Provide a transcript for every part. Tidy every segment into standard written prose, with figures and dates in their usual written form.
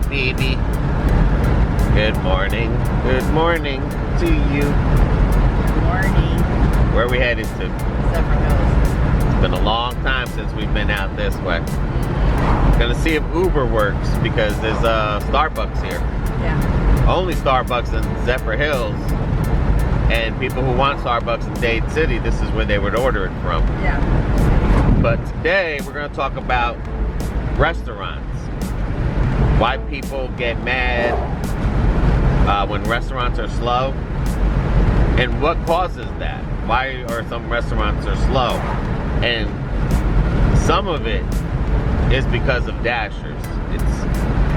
baby. Good morning. Good morning to you. Good morning. Where are we headed to? Zephyrhills. It's been a long time since we've been out this way. Gonna see if Uber works because there's Starbucks here. Yeah. Only Starbucks in Zephyrhills. And people who want Starbucks in Dade City, this is where they would order it from. Yeah. But today we're gonna talk about restaurants. Why people get mad when restaurants are slow, and what causes that. Why are some restaurants are slow? And some of it is because of dashers. It's,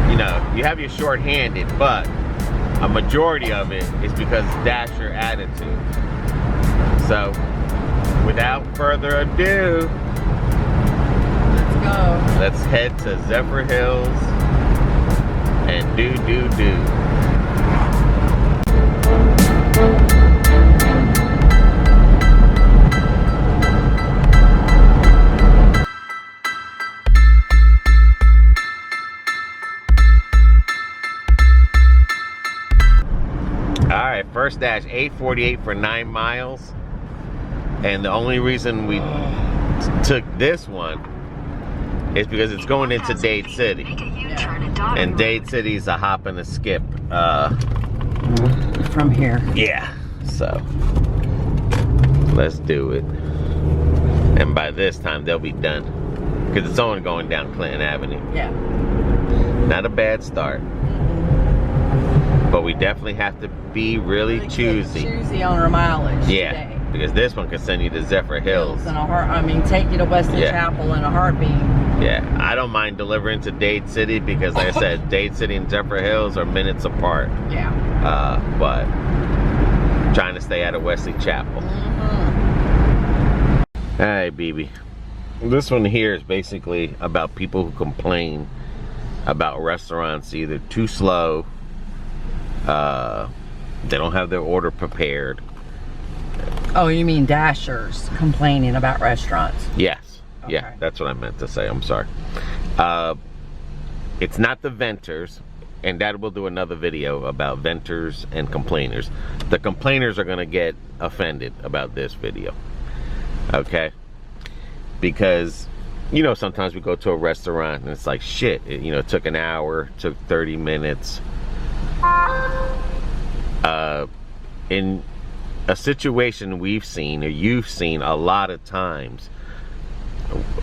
you know, you have your short-handed, but a majority of it is because dasher attitude. So, without further ado, Let's go. let's head to Zephyrhills and do. Alright, first dash 848 for 9 miles. And the only reason we took this one is because it's going into Dade City. And Dade City is a hop and a skip. From here. Yeah, so let's do it. And by this time they'll be done. Because it's only going down Clinton Avenue. Yeah. Not a bad start. But we definitely have to be really choosy. Choosy on our mileage. Yeah, today. because this one can send you to Zephyrhills. Take you to Weston Chapel in a heartbeat. Yeah, I don't mind delivering to Dade City because, like I said, Dade City and Zephyrhills are minutes apart. Yeah. But trying to stay out of Wesley Chapel. Hey, BB. This one here is basically about people who complain about restaurants either too slow, they don't have their order prepared. Oh, you mean dashers complaining about restaurants? Yes. Okay. Yeah, that's what I meant to say. I'm sorry. It's not the venters, and Dad will do another video about venters and complainers. The complainers are going to get offended about this video. Okay? Because, you know, sometimes we go to a restaurant and it's like, shit, it took an hour, took 30 minutes. In a situation we've seen, or you've seen a lot of times,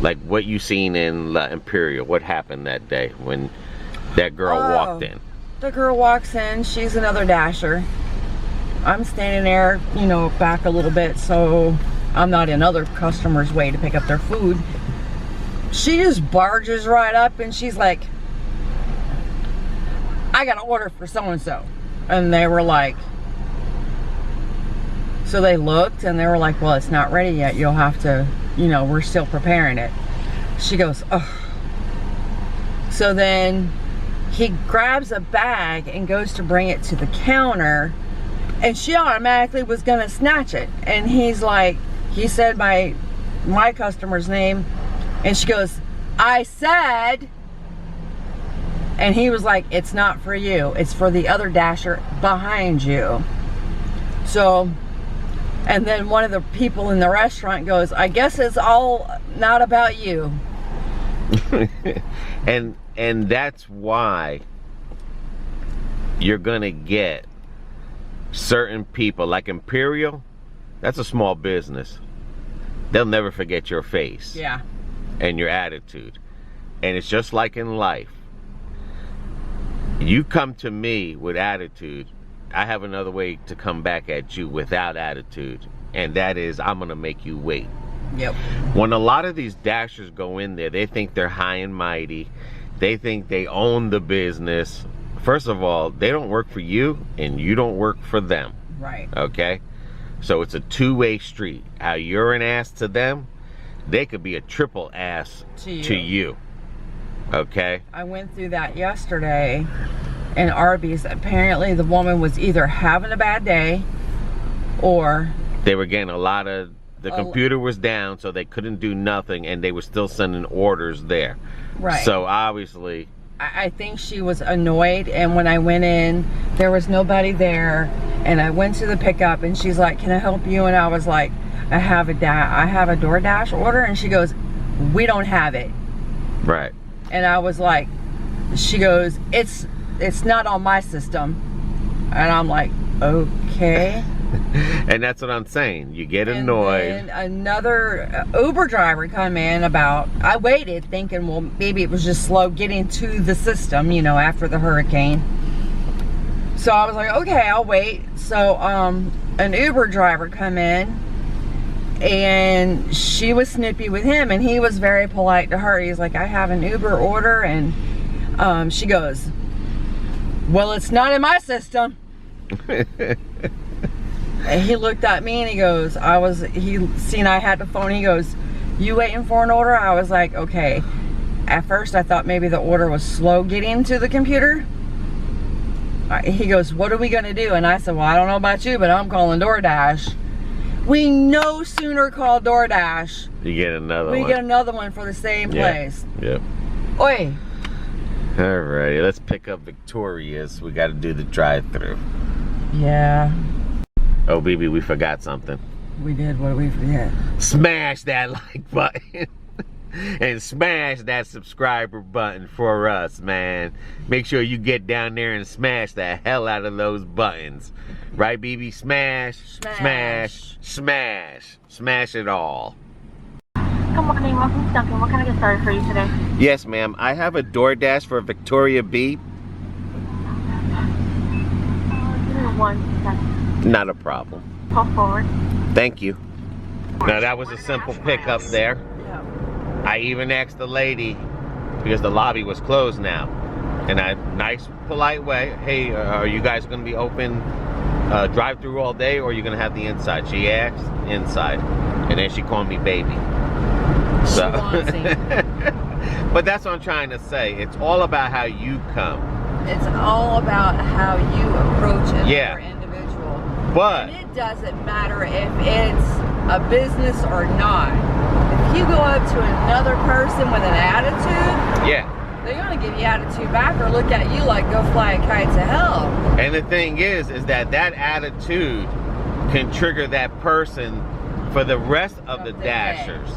like what you seen in La Imperial, what happened that day when that girl walked in? The girl walks in, she's another dasher. I'm standing there, back a little bit so I'm not in other customers' way to pick up their food. She just barges right up and she's like, I got an order for so-and-so. And they were like, so they looked and they were like, well, it's not ready yet. You'll have to, we're still preparing it. She goes, oh. So then he grabs a bag and goes to bring it to the counter, and she automatically was gonna snatch it. And he's like, he said my customer's name, and she goes, I said, and he was like, it's not for you, it's for the other dasher behind you. So, and then one of the people in the restaurant goes, I guess it's all not about you. and that's why you're gonna get certain people like Imperial. That's a small business. They'll never forget your face. Yeah. And your attitude. And it's just like in life. You come to me with attitude, I have another way to come back at you without attitude, and that is I'm gonna make you wait. Yep. When a lot of these dashers go in there, they think they're high and mighty. They think they own the business. First of all, they don't work for you, and you don't work for them. Right. Okay? So it's a two-way street. How you're an ass to them, they could be a triple ass to you. Okay? I went through that yesterday in Arby's. Apparently the woman was either having a bad day or they were getting a lot of, the computer was down, so they couldn't do nothing, and they were still sending orders there. Right. So obviously I think she was annoyed, and when I went in, there was nobody there, and I went to the pickup, and she's like, can I help you? And I was like, I have a Doordash order, and she goes, we don't have it. Right. And I was like, she goes, it's not on my system. And I'm like, okay. And that's what I'm saying. You get annoyed. And then another Uber driver come in I waited thinking, well, maybe it was just slow getting to the system, you know, after the hurricane. So I was like, okay, I'll wait. So an Uber driver come in, and she was snippy with him, and he was very polite to her. He's like, I have an Uber order, and she goes, well, it's not in my system. And he looked at me and he goes, he seen I had the phone. He goes, you waiting for an order? I was like, okay. At first I thought maybe the order was slow getting to the computer. He goes, what are we gonna do? And I said, well, I don't know about you, but I'm calling Doordash. We no sooner call Doordash. You get another one. We get another one for the same place. Yep. Oi. Alrighty, let's pick up Victoria's. We gotta do the drive-thru. Yeah. Oh, BB, we forgot something. We did. What did we forget? Smash that like button. And smash that subscriber button for us, man. Make sure you get down there and smash the hell out of those buttons. Right, BB? Smash, smash, smash. Smash it all. Good morning, welcome to Duncan. What can I get started for you today? Yes, ma'am. I have a Doordash for Victoria B. Give me 1 second. Not a problem. Pull forward. Thank you. Now, that was a simple pickup there. Yeah. I even asked the lady, because the lobby was closed now, in a nice, polite way, hey, are you guys going to be open drive-through all day, or are you going to have the inside? She asked, inside. And then she called me baby. So, but that's what I'm trying to say. It's all about how you come. It's all about how you approach another individual. But and it doesn't matter if it's a business or not. If you go up to another person with an attitude, they're gonna give you attitude back or look at you like go fly a kite to hell. And the thing is that attitude can trigger that person for the rest of the dashers.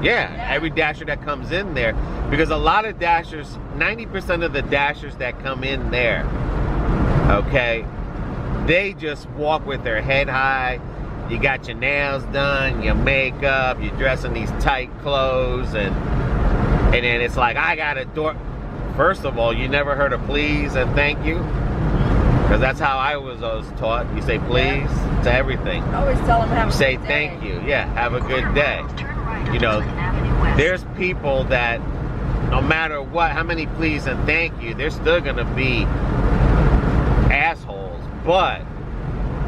Yeah, every dasher that comes in there, because a lot of dashers, 90% of the dashers that come in there, okay, they just walk with their head high. You got your nails done, your makeup, you're dressing these tight clothes, and then it's like, I got a door. First of all, you never heard of please and thank you? Because that's how I was always taught. You say please to everything. I always tell them have a good day. You say thank you. Yeah, have a good day. You know, there's people that no matter what, how many please and thank you, they're still going to be assholes. But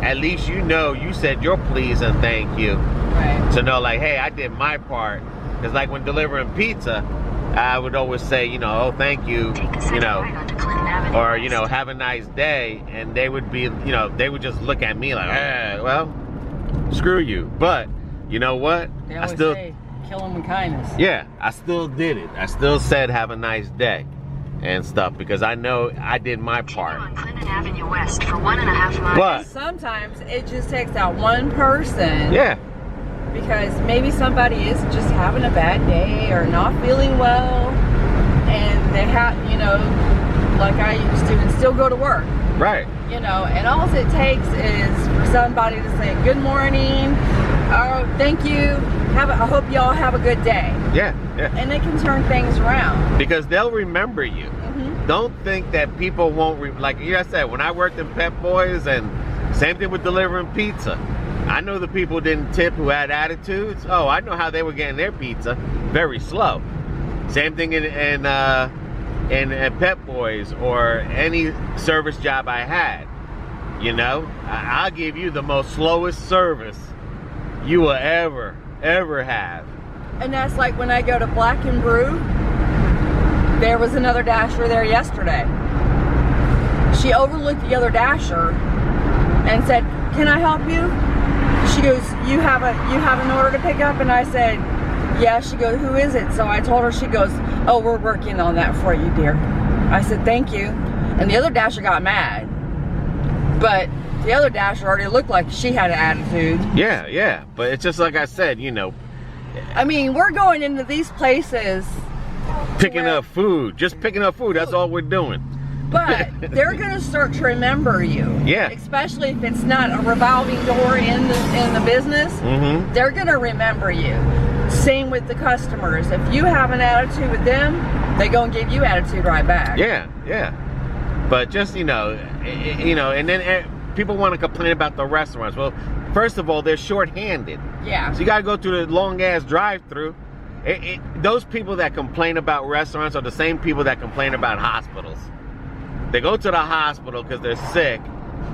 at least you know you said your please and thank you. Right. To know like, hey, I did my part. Because like when delivering pizza, I would always say, you know, oh, thank you, you know, or, you know, have a nice day. And they would be, you know, they would just look at me like, well, screw you. But you know what? They always say, kill them with kindness. Yeah, I still did it. I still said have a nice day and stuff because I know I did my part. On Clinton Avenue West for 1.5 miles. But sometimes it just takes that one person. Yeah. Because maybe somebody is just having a bad day or not feeling well, and they have, you know, like I used to, and still go to work. Right. You know, and all it takes is for somebody to say good morning, oh, thank you, I hope y'all have a good day. Yeah, yeah. And they can turn things around. Because they'll remember you. Mm-hmm. Don't think that people won't, like I said, when I worked in Pep Boys, and same thing with delivering pizza. I know the people didn't tip who had attitudes. Oh, I know how they were getting their pizza. Very slow. Same thing in Pep Boys or any service job I had. You know, I'll give you the most slowest service you will ever have. And that's like when I go to Black and Brew. There was another dasher there yesterday. She overlooked the other dasher and said, "Can I help you?" She goes, you have an order to pick up? And I said, yeah. She goes, who is it? So I told her. She goes, oh, we're working on that for you, dear. I said, thank you. And the other Dasher got mad. But the other Dasher already looked like she had an attitude. Yeah. But it's just like I said, you know. I mean, we're going into these places. Picking up food. Just picking up food. That's all we're doing. But they're going to start to remember you. Yeah. Especially if it's not a revolving door in the business. Mm-hmm. They're going to remember you. Same with the customers. If you have an attitude with them, they're going to give you attitude right back. Yeah. But just, you know, and then people want to complain about the restaurants. Well, first of all, they're short-handed. Yeah. So you got to go through the long-ass drive-through. Those people that complain about restaurants are the same people that complain about hospitals. They go to the hospital because they're sick,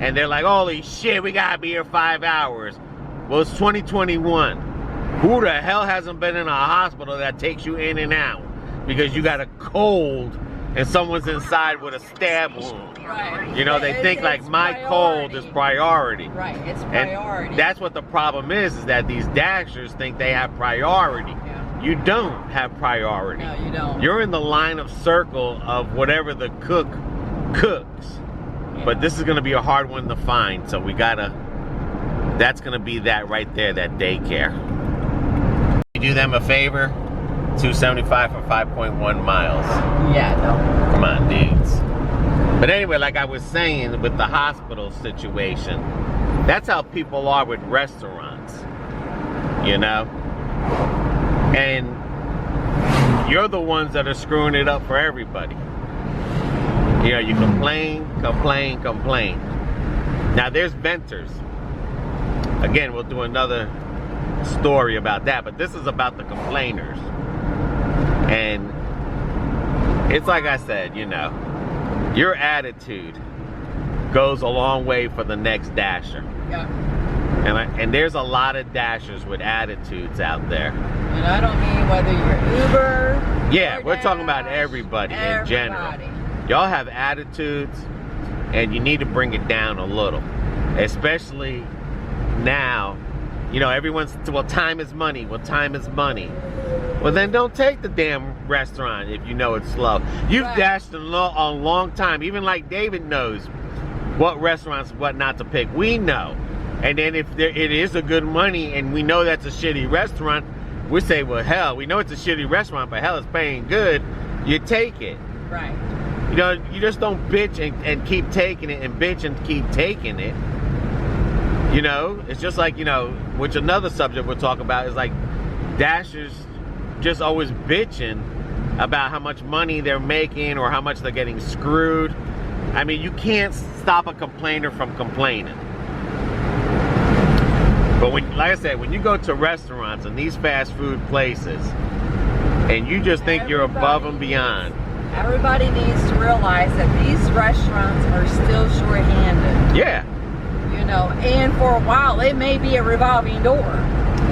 and they're like, holy shit, we got to be here 5 hours. Well, it's 2021. Who the hell hasn't been in a hospital that takes you in and out because you got a cold and someone's inside with a stab wound? Right. You know, they think like my cold is priority. Right, it's priority. And that's what the problem is that these Dashers think they have priority. Yeah. You don't have priority. No, you don't. You're in the line of circle of whatever the cook cooks. Yeah. But this is going to be a hard one to find, so we gotta, that's going to be that right there, that daycare. You do them a favor, $2.75 for 5.1 miles. Yeah, no. Come on, dudes. But anyway, like I was saying with the hospital situation, that's how people are with restaurants, you know? And you're the ones that are screwing it up for everybody. You know, you complain. Now there's venters. Again, we'll do another story about that, but this is about the complainers. And it's like I said, you know, your attitude goes a long way for the next Dasher. Yeah. And there's a lot of Dashers with attitudes out there. And I don't mean whether you're Uber. Yeah, we're Doordash, talking about everybody in general. Y'all have attitudes, and you need to bring it down a little. Especially now, you know, everyone's, well, time is money. Well, time is money. Well, then don't take the damn restaurant if you know it's slow. You've dashed a long time. Even like David knows what restaurants, what not to pick. We know. And then if it is a good money and we know that's a shitty restaurant, we say, well, hell, we know it's a shitty restaurant, but hell, it's paying good. You take it. Right. You know, you just don't bitch and keep taking it and bitch and keep taking it. You know, it's just like, you know, which another subject we'll talk about is like Dashers just always bitching about how much money they're making or how much they're getting screwed. I mean, you can't stop a complainer from complaining. But when, like I said, when you go to restaurants and these fast food places and you just think you're above and beyond. Everybody needs to realize that these restaurants are still short-handed. Yeah. You know, and for a while, it may be a revolving door.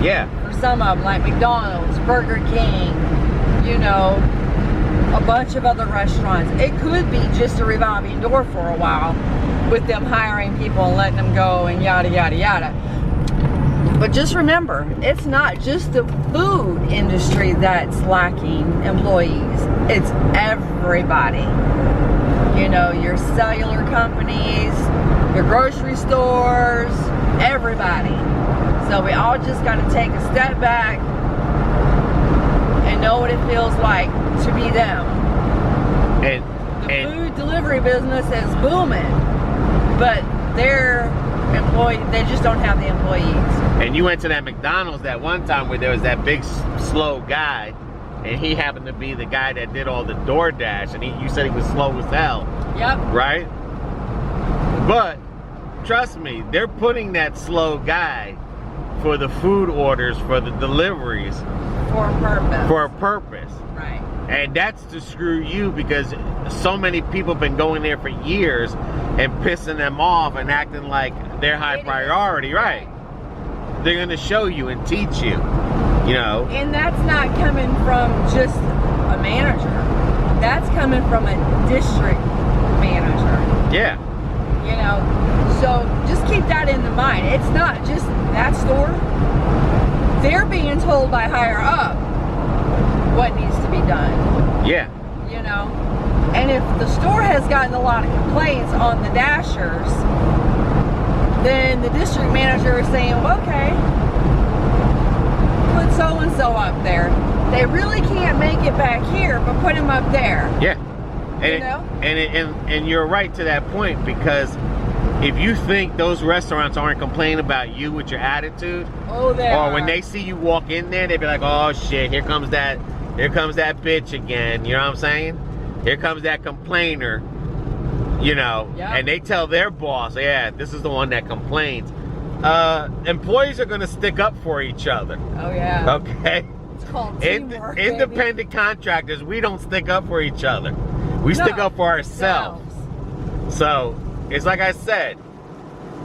Yeah. For some of them, like McDonald's, Burger King, you know, a bunch of other restaurants. It could be just a revolving door for a while with them hiring people and letting them go and yada, yada, yada. But just remember, it's not just the food industry that's lacking employees. It's everybody. You know, your cellular companies, your grocery stores, everybody. So we all just got to take a step back and know what it feels like to be them. The food delivery business is booming, but they're employees, they just don't have the employees. And you went to that McDonald's that one time where there was that big slow guy, and he happened to be the guy that did all the Doordash, and you said he was slow as hell. Yep. Right? But trust me, they're putting that slow guy for the food orders, for the deliveries. For a purpose. For a purpose. Right. And that's to screw you because so many people have been going there for years and pissing them off and acting like they're high priority. Right. They're going to show you and teach you, you know. And that's not coming from just a manager. That's coming from a district manager. Yeah. You know, so just keep that in the mind. It's not just that store. They're being told by higher up what needs to be done. Yeah. You know, And if the store has gotten a lot of complaints on the dashers, then the district manager is saying, well, okay, put so-and-so up there. They really can't make it back here, but put him up there. Yeah. And, you know? and you're right to that point, because if you think those restaurants aren't complaining about you with your attitude, oh, they are. or when they see you walk in there, they be like, oh shit, here comes that bitch again. You know what I'm saying? Here comes that complainer. You know, yep. And they tell their boss, yeah, this is the one that complains. Employees are gonna stick up for each other. Oh yeah. Okay. It's called teamwork, independent contractors, we don't stick up for each other. We stick up for ourselves. So it's like I said,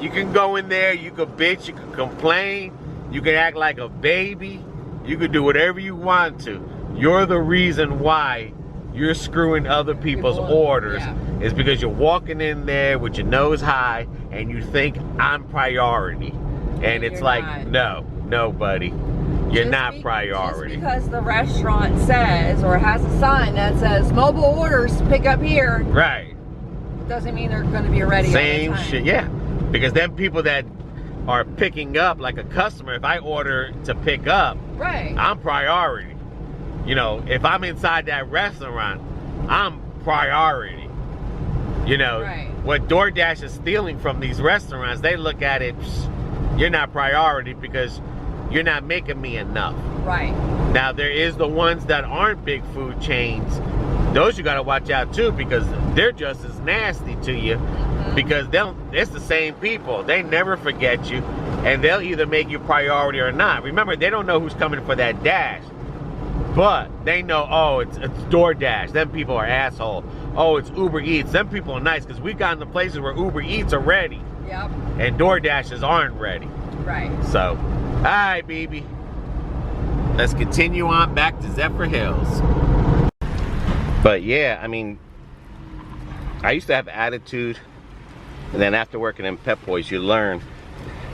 you can go in there, you can bitch, you can complain, you can act like a baby, you can do whatever you want to. You're the reason why you're screwing other people's orders. Yeah. Is because you're walking in there with your nose high and you think I'm priority. And it's like, not. No, buddy. You're not priority. Just because the restaurant says, or has a sign that says mobile orders pick up here, right, doesn't mean they're going to be ready. Same shit, yeah. Because then people that are picking up, like a customer, if I order to pick up, right, I'm priority. You know, if I'm inside that restaurant, I'm priority. You know, right. What Doordash is stealing from these restaurants, they look at it, you're not priority because you're not making me enough. Right. Now, there is the ones that aren't big food chains. Those you got to watch out too, because they're just as nasty to you. Mm-hmm. Because it's the same people. They never forget you, and they'll either make you priority or not. Remember, they don't know who's coming for that dash. But they know, oh, it's Doordash. Them people are assholes. Oh, it's Uber Eats. Them people are nice, because we've gotten to places where Uber Eats are ready. Yep. And Doordashes aren't ready. Right. So, all right, baby. Let's continue on back to Zephyrhills. But yeah, I mean, I used to have attitude. And then after working in Pep Boys, you learn.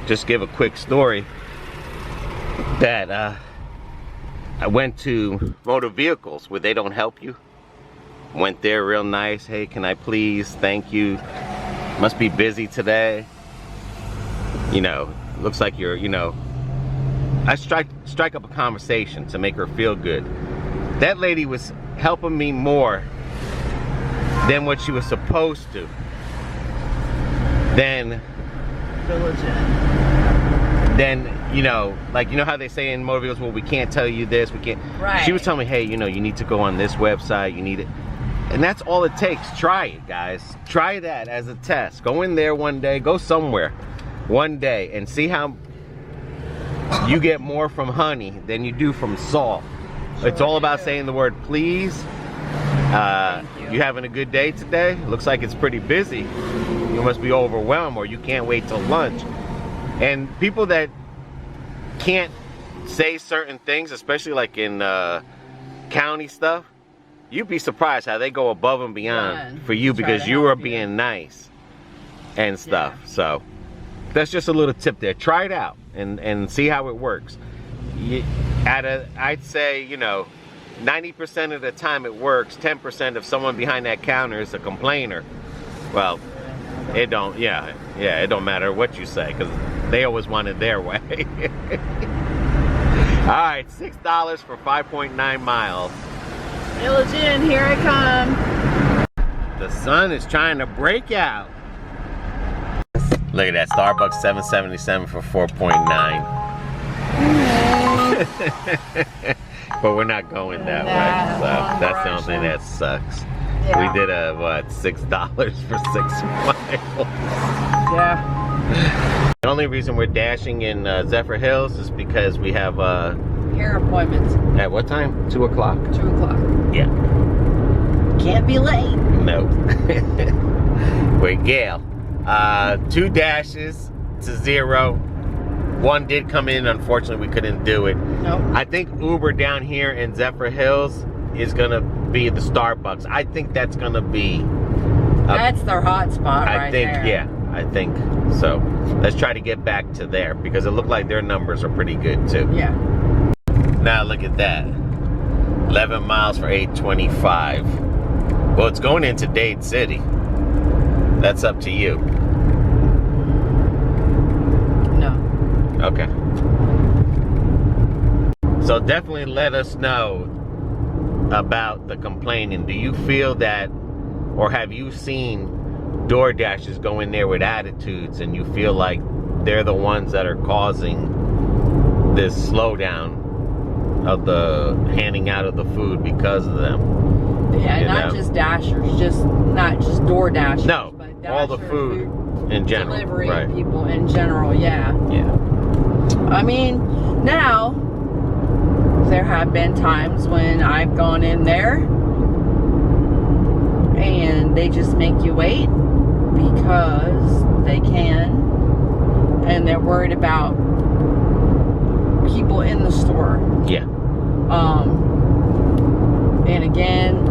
Just give a quick story. That, I went to motor vehicles where they don't help you. Went there real nice. Hey, can I please? Thank you. Must be busy today. You know, looks like you're, you know. I strike up a conversation to make her feel good. That lady was helping me more than what she was supposed to. Then you know, like, you know how they say in motor vehicles, well, we can't tell you this, we can't. Right. She was telling me, hey, you know, you need to go on this website, you need it. And that's all it takes. Try it, guys. Try that as a test. Go in there one day, go somewhere one day, and see how you get more from honey than you do from salt. Sure, it's all about saying the word please. You having a good day today? Looks like it's pretty busy. You must be overwhelmed, or you can't wait till lunch. And people that can't say certain things, especially like in county stuff, you'd be surprised how they go above and beyond for you because you are being nice and stuff. Yeah. So that's just a little tip there. Try it out and see how it works. I'd say, you know, 90% of the time it works. 10% if someone behind that counter is a complainer, well, it don't, it don't matter what you say, because they always want it their way. All right, $6 for 5.9 miles. Village Inn, here I come. The sun is trying to break out. Look at that, Starbucks $7.77 for 4.9. But we're not going that way, so that's the only thing that sucks. Yeah. We did a, what, $6 for 6 miles. Yeah. The only reason we're dashing in Zephyrhills is because we have hair appointments. At what time? 2 o'clock? 2 o'clock. Yeah. Can't be late. No. We're Gail. 2 dashes to 0. 1 did come in. Unfortunately, we couldn't do it. Nope. I think Uber down here in Zephyrhills is gonna be the Starbucks. I think that's gonna be. That's their hot spot right there. I think, yeah. I think so. Let's try to get back to there because it looked like their numbers are pretty good too. Yeah. Now look at that. 11 miles for $8.25. Well, it's going into Dade City. That's up to you. No. Okay. So definitely let us know about the complaining. Do you feel that, or have you seen DoorDashers go in there with attitudes and you feel like they're the ones that are causing this slowdown of the handing out of the food because of them? Yeah, not just Dashers, not just DoorDashers. No, but all the Dasher, food in general. Delivery Right. people in general, yeah. Yeah. I mean, now, there have been times when I've gone in there and they just make you wait because they can, and they're worried about people in the store. Yeah. And again,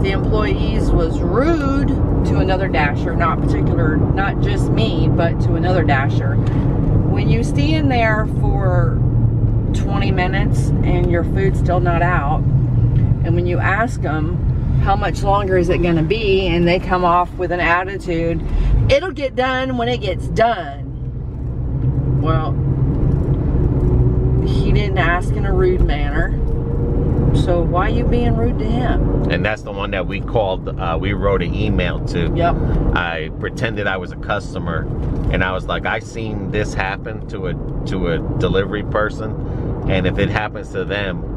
the employees was rude to another Dasher, not just me, but to another Dasher. When you stay in there for 20 minutes and your food's still not out, and when you ask them how much longer is it going to be, and they come off with an attitude, it'll get done when it gets done. Well, he didn't ask in a rude manner, so why are you being rude to him? And that's the one that we called, we wrote an email to. Yep. I pretended I was a customer, and I was like, I seen this happen to a delivery person, and if it happens to them,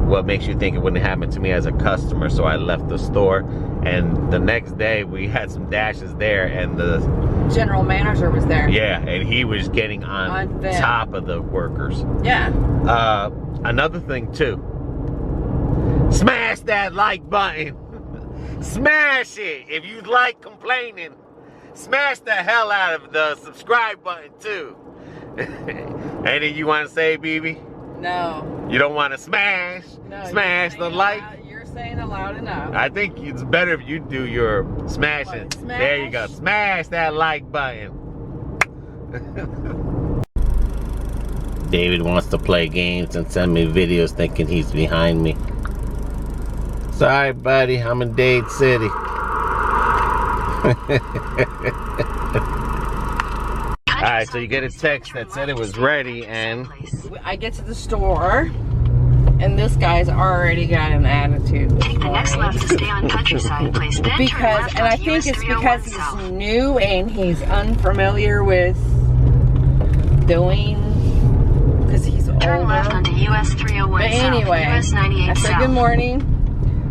what makes you think it wouldn't happen to me as a customer? So I left the store, and the next day we had some Dashes there, and the General manager was there. yeah, and he was getting on them. top of the workers. Yeah. Another thing too, smash that like button. Smash it. If you like complaining, smash the hell out of the subscribe button too. Anything you want to say, BB? No. You don't want to smash? No. Smash the like? You're saying it loud enough. I think it's better if you do your smashing. What, smash? There you go. Smash that like button. David wants to play games and send me videos thinking he's behind me. Sorry, buddy. I'm in Dade City. Alright, so you get a text that said it was ready, and I get to the store, and this guy's already got an attitude. Take the next left to stay on Countryside Place. Then turn left And I onto think US it's because 301 he's South. new and he's unfamiliar with doing, because he's Turn left older. onto US 301 But South. anyway, US 98 I said, South. good morning.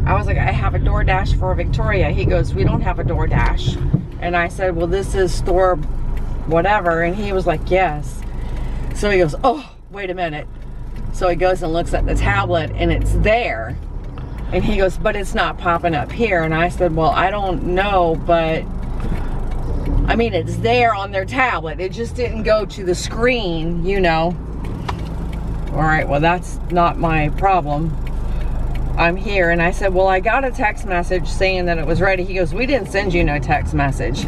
I was like, I have a DoorDash for Victoria. He goes, we don't have a DoorDash. And I said, well, this is store whatever. And he was like, yes. So he goes, oh, wait a minute. So he goes and looks at the tablet, and it's there. And he goes, but it's not popping up here. And I said, well, I don't know, but I mean, it's there on their tablet. It just didn't go to the screen, you know. All right, well, that's not my problem. I'm here. And I said, well, I got a text message saying that it was ready. He goes, we didn't send you no text message.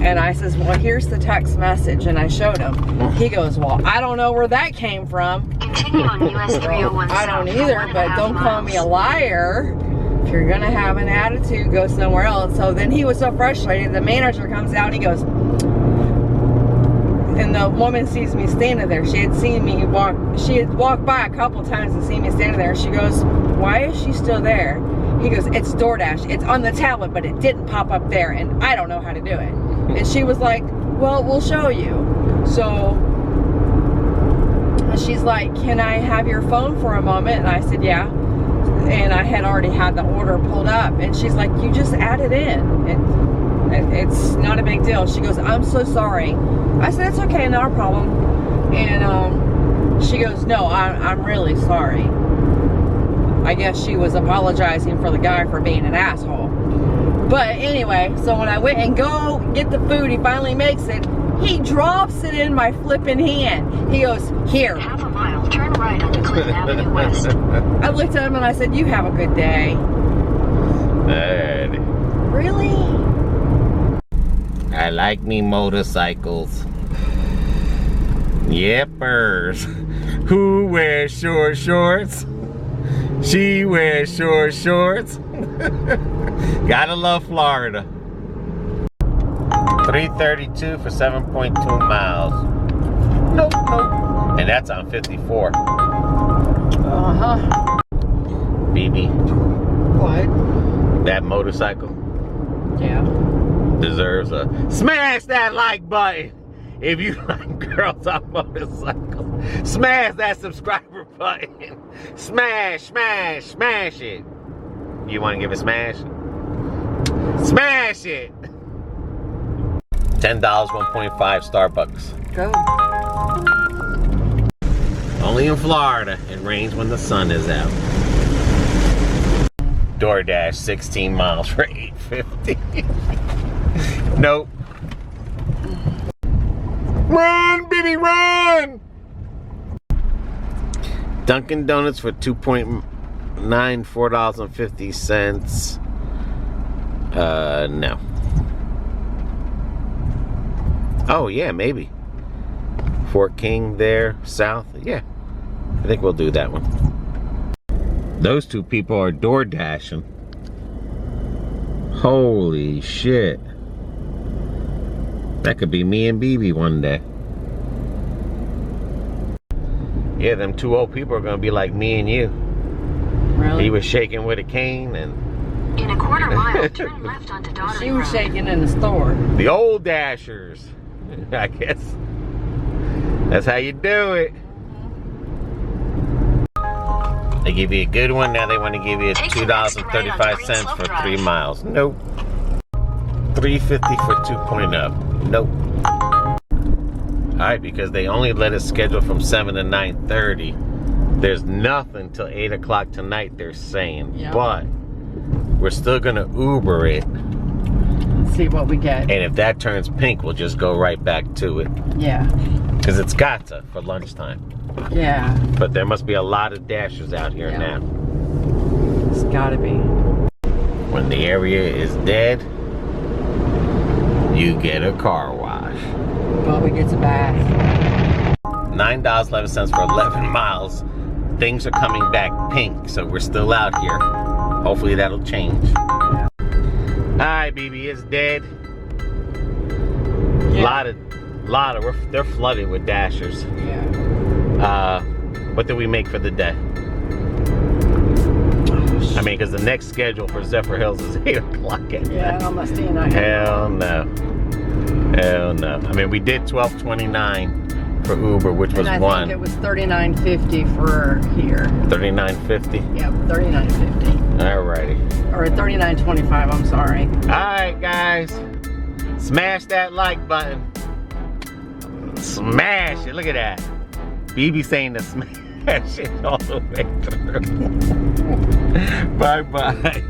And I says, well, here's the text message. And I showed him. He goes, well, I don't know where that came from. Continue on US 301 South. I don't for either, 1.5 but don't call me a miles. liar. If you're gonna have an attitude, go somewhere else. So then he was so frustrated. The manager comes out, and he goes, and the woman sees me standing there. She had seen me walk, she had walked by a couple times and seen me standing there. She goes, why is she still there? He goes, it's DoorDash. It's on the tablet, but it didn't pop up there, and I don't know how to do it. And she was like, well, we'll show you. So she's like, can I have your phone for a moment? And I said, yeah. And I had already had the order pulled up. And she's like, you just add it in. It's not a big deal. She goes, I'm so sorry. I said, it's okay, not a problem. And she goes, no, I'm really sorry. I guess she was apologizing for the guy for being an asshole. But anyway, so when I went and go get the food, he finally makes it. He drops it in my flipping hand. He goes, here. Half a mile, turn right onto Clinton Avenue West. I looked at him and I said, you have a good day. Really? I like me motorcycles. Yippers. Who wears short shorts? She wears short shorts. Gotta love Florida. 332 for 7.2 miles. Nope, nope. And that's on 54. BB. What? That motorcycle Yeah. deserves a smash that like button. If you like girls on motorcycles, smash that subscriber button. Smash, smash, smash it. You want to give it a smash? Smash it. $10, 1.5 Starbucks. Go. Only in Florida, it rains when the sun is out. Doordash, 16 miles for $8.50. Nope. Run, baby, run! Dunkin' Donuts for $2.9, $4.50. No. Oh, yeah, maybe. Fort King there, south. Yeah, I think we'll do that one. Those two people are door dashing. Holy shit. That could be me and BB one day. Yeah, them two old people are gonna be like me and you. Really? He was shaking with a cane and... In a quarter mile, turn left onto Doordash. She was shaking in the store. The old dashers. I guess. That's how you do it. They give you a good one, now they want to give you $2.35 for 3 miles. Nope. $3.50 for 2.0. Nope. Alright, because they only let us schedule from 7 to 9:30. There's nothing till 8 o'clock tonight, they're saying. Yep. But we're still gonna Uber it. Let's see what we get. And if that turns pink, we'll just go right back to it. Yeah. Because it's got to for lunchtime. Yeah. But there must be a lot of dashers out here now. It's gotta be. When the area is dead, you get a car wash. Probably gets a bath. $9.11 for 11 miles. Things are coming back pink, so we're still out here. Hopefully that'll change. Alright, BB, it's dead. Yeah. They're flooded with dashers. Yeah. What did we make for the day? I mean, because the next schedule for Zephyrhills is 8 o'clock at night. Yeah, almost the night. Hell no. Hell no. I mean, we did $12.29 for Uber, which was I one. think it was $39.50 for here. $39.50? Yep, $39.50. Alrighty. Or $39.25, I'm sorry. Alright, guys. Smash that like button. Smash it. Look at that. BB saying to smash it all the way through. Bye-bye.